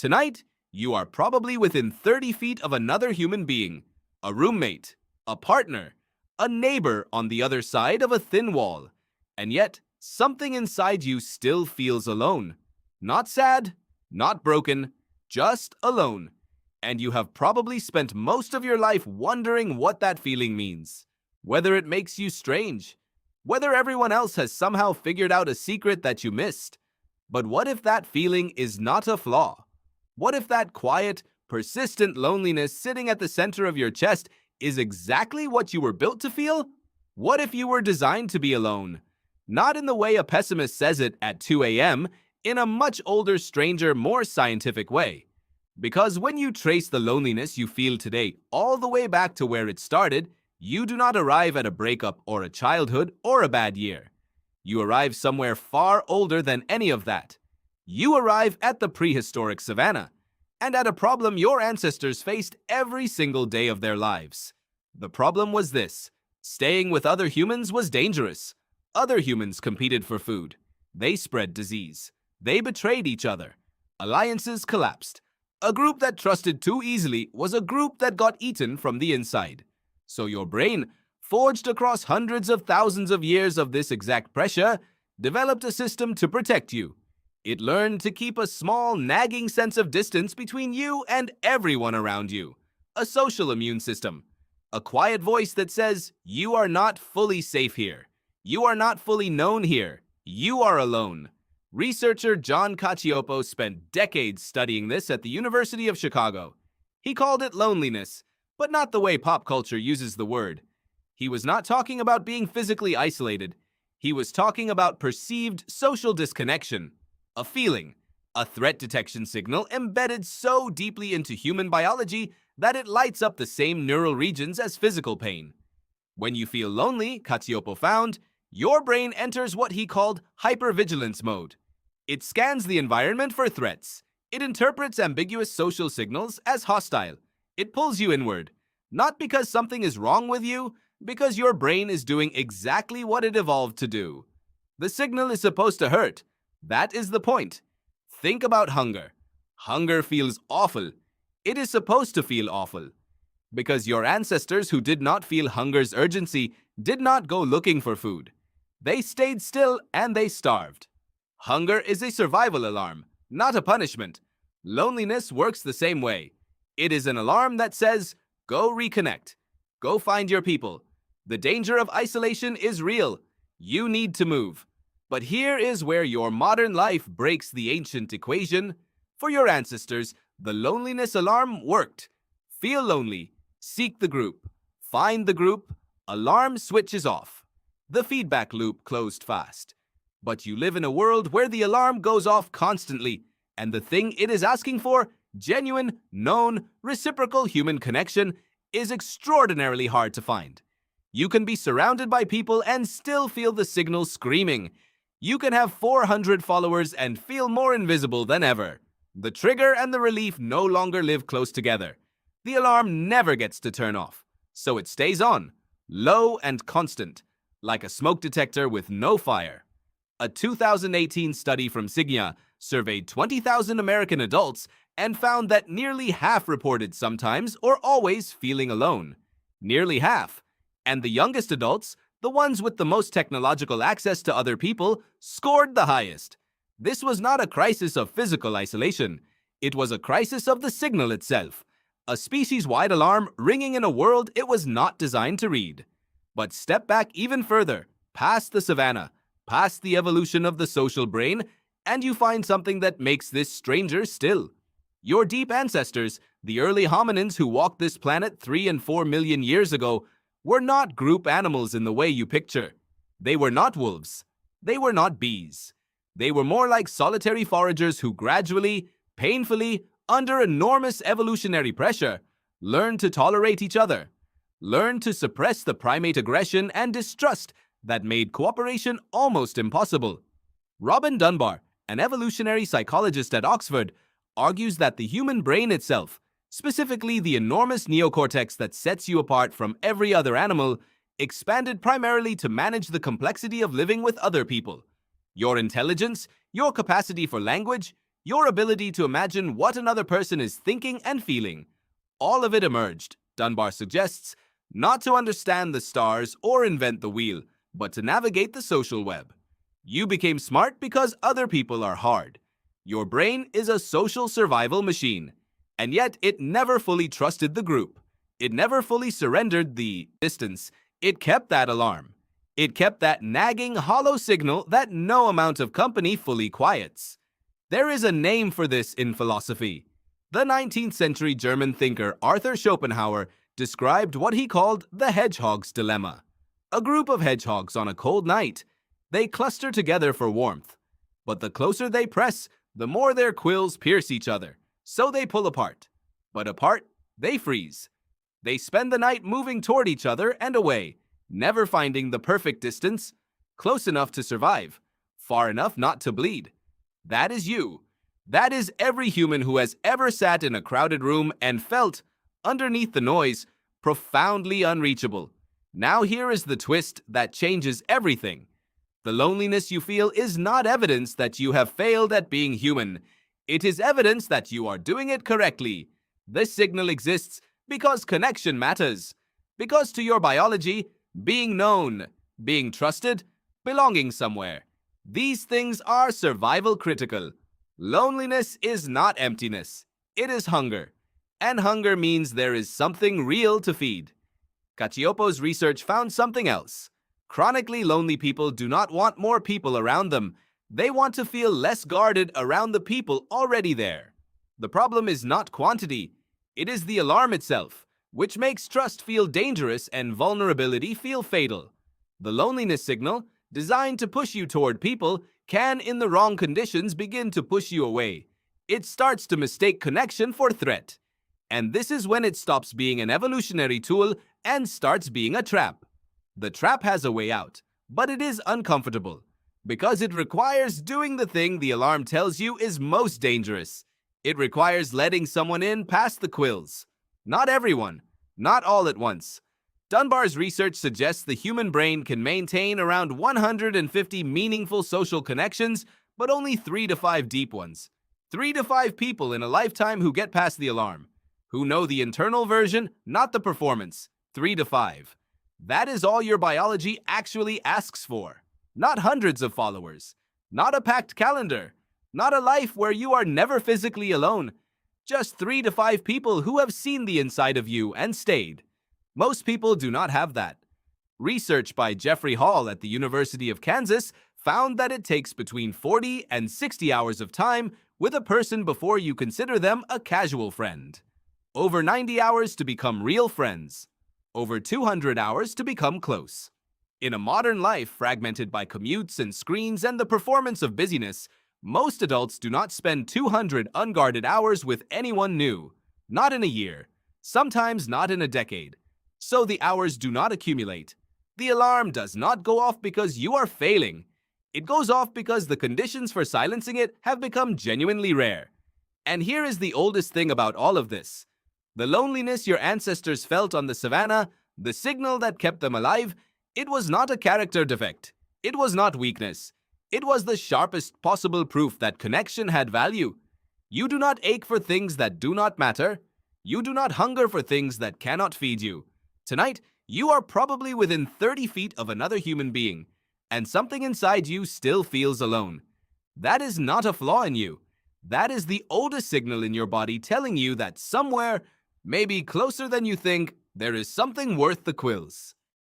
Tonight, you are probably within 30 feet of another human being, a roommate, a partner, a neighbor on the other side of a thin wall, and yet something inside you still feels alone. Not sad, not broken, just alone. And you have probably spent most of your life wondering what that feeling means. Whether it makes you strange. Whether everyone else has somehow figured out a secret that you missed. But what if that feeling is not a flaw? What if that quiet, persistent loneliness sitting at the center of your chest is exactly what you were built to feel? What if you were designed to be alone? Not in the way a pessimist says it at 2 a.m., in a much older, stranger, more scientific way. Because when you trace the loneliness you feel today all the way back to where it started, you do not arrive at a breakup or a childhood or a bad year. You arrive somewhere far older than any of that. You arrive at the prehistoric savannah, and at a problem your ancestors faced every single day of their lives. The problem was this: staying with other humans was dangerous. Other humans competed for food. They spread disease. They betrayed each other. Alliances collapsed. A group that trusted too easily was a group that got eaten from the inside. So your brain, forged across hundreds of thousands of years of this exact pressure, developed a system to protect you. It learned to keep a small, nagging sense of distance between you and everyone around you. A social immune system. A quiet voice that says, you are not fully safe here. You are not fully known here. You are alone. Researcher John Cacioppo spent decades studying this at the University of Chicago. He called it loneliness, but not the way pop culture uses the word. He was not talking about being physically isolated. He was talking about perceived social disconnection. A feeling, a threat detection signal embedded so deeply into human biology that it lights up the same neural regions as physical pain. When you feel lonely, Cacioppo found, your brain enters what he called hypervigilance mode. It scans the environment for threats. It interprets ambiguous social signals as hostile. It pulls you inward, not because something is wrong with you, because your brain is doing exactly what it evolved to do. The signal is supposed to hurt. That is the point. Think about hunger. Hunger feels awful. It is supposed to feel awful. Because your ancestors who did not feel hunger's urgency did not go looking for food. They stayed still and they starved. Hunger is a survival alarm, not a punishment. Loneliness works the same way. It is an alarm that says, go reconnect. Go find your people. The danger of isolation is real. You need to move. But here is where your modern life breaks the ancient equation. For your ancestors, the loneliness alarm worked. Feel lonely. Seek the group. Find the group. Alarm switches off. The feedback loop closed fast. But you live in a world where the alarm goes off constantly, and the thing it is asking for, genuine, known, reciprocal human connection, is extraordinarily hard to find. You can be surrounded by people and still feel the signal screaming. You can have 400 followers and feel more invisible than ever. The trigger and the relief no longer live close together. The alarm never gets to turn off, so it stays on, low and constant, like a smoke detector with no fire. A 2018 study from Cigna surveyed 20,000 American adults and found that nearly half reported sometimes or always feeling alone. Nearly half. And the youngest adults, the ones with the most technological access to other people, scored the highest. This was not a crisis of physical isolation. It was a crisis of the signal itself. A species-wide alarm ringing in a world it was not designed to read. But step back even further, past the savannah, past the evolution of the social brain, and you find something that makes this stranger still. Your deep ancestors, the early hominins who walked this planet 3 and 4 million years ago, were not group animals in the way you picture. They were not wolves. They were not bees. They were more like solitary foragers who gradually, painfully, under enormous evolutionary pressure, learned to tolerate each other, learned to suppress the primate aggression and distrust that made cooperation almost impossible. Robin Dunbar, an evolutionary psychologist at Oxford, argues that the human brain itself, specifically the enormous neocortex that sets you apart from every other animal, expanded primarily to manage the complexity of living with other people. Your intelligence, your capacity for language, your ability to imagine what another person is thinking and feeling. All of it emerged, Dunbar suggests, not to understand the stars or invent the wheel, but to navigate the social web. You became smart because other people are hard. Your brain is a social survival machine, and yet it never fully trusted the group. It never fully surrendered the distance. It kept that alarm. It kept that nagging, hollow signal that no amount of company fully quiets. There is a name for this in philosophy. The 19th century German thinker Arthur Schopenhauer described what he called the hedgehog's dilemma. A group of hedgehogs on a cold night. They cluster together for warmth. But the closer they press, the more their quills pierce each other. So they pull apart. But apart, they freeze. They spend the night moving toward each other and away, never finding the perfect distance, close enough to survive, far enough not to bleed. That is you. That is every human who has ever sat in a crowded room and felt, underneath the noise, profoundly unreachable. Now here is the twist that changes everything. The loneliness you feel is not evidence that you have failed at being human. It is evidence that you are doing it correctly. This signal exists because connection matters. Because to your biology, being known, being trusted, belonging somewhere, these things are survival critical. Loneliness is not emptiness. It is hunger. And hunger means there is something real to feed. Cacioppo's research found something else. Chronically lonely people do not want more people around them. They want to feel less guarded around the people already there. The problem is not quantity. It is the alarm itself, which makes trust feel dangerous and vulnerability feel fatal. The loneliness signal, designed to push you toward people, can, in the wrong conditions, begin to push you away. It starts to mistake connection for threat. And this is when it stops being an evolutionary tool and starts being a trap. The trap has a way out, but it is uncomfortable, because it requires doing the thing the alarm tells you is most dangerous. It requires letting someone in past the quills. Not everyone, not all at once. Dunbar's research suggests the human brain can maintain around 150 meaningful social connections, but only 3 to 5 deep ones. 3 to 5 people in a lifetime who get past the alarm, who know the internal version, not the performance. 3 to 5. That is all your biology actually asks for. Not hundreds of followers, not a packed calendar, not a life where you are never physically alone. Just 3 to 5 people who have seen the inside of you and stayed. Most people do not have that. Research by Jeffrey Hall at the University of Kansas found that it takes between 40 and 60 hours of time with a person before you consider them a casual friend. Over 90 hours to become real friends. Over 200 hours to become close. In a modern life fragmented by commutes and screens and the performance of busyness, most adults do not spend 200 unguarded hours with anyone new. Not in a year. Sometimes not in a decade. So the hours do not accumulate. The alarm does not go off because you are failing. It goes off because the conditions for silencing it have become genuinely rare. And here is the oldest thing about all of this. The loneliness your ancestors felt on the savannah, the signal that kept them alive, it was not a character defect. It was not weakness. It was the sharpest possible proof that connection had value. You do not ache for things that do not matter. You do not hunger for things that cannot feed you. Tonight, you are probably within 30 feet of another human being, and something inside you still feels alone. That is not a flaw in you. That is the oldest signal in your body telling you that somewhere, maybe closer than you think, there is something worth the quills.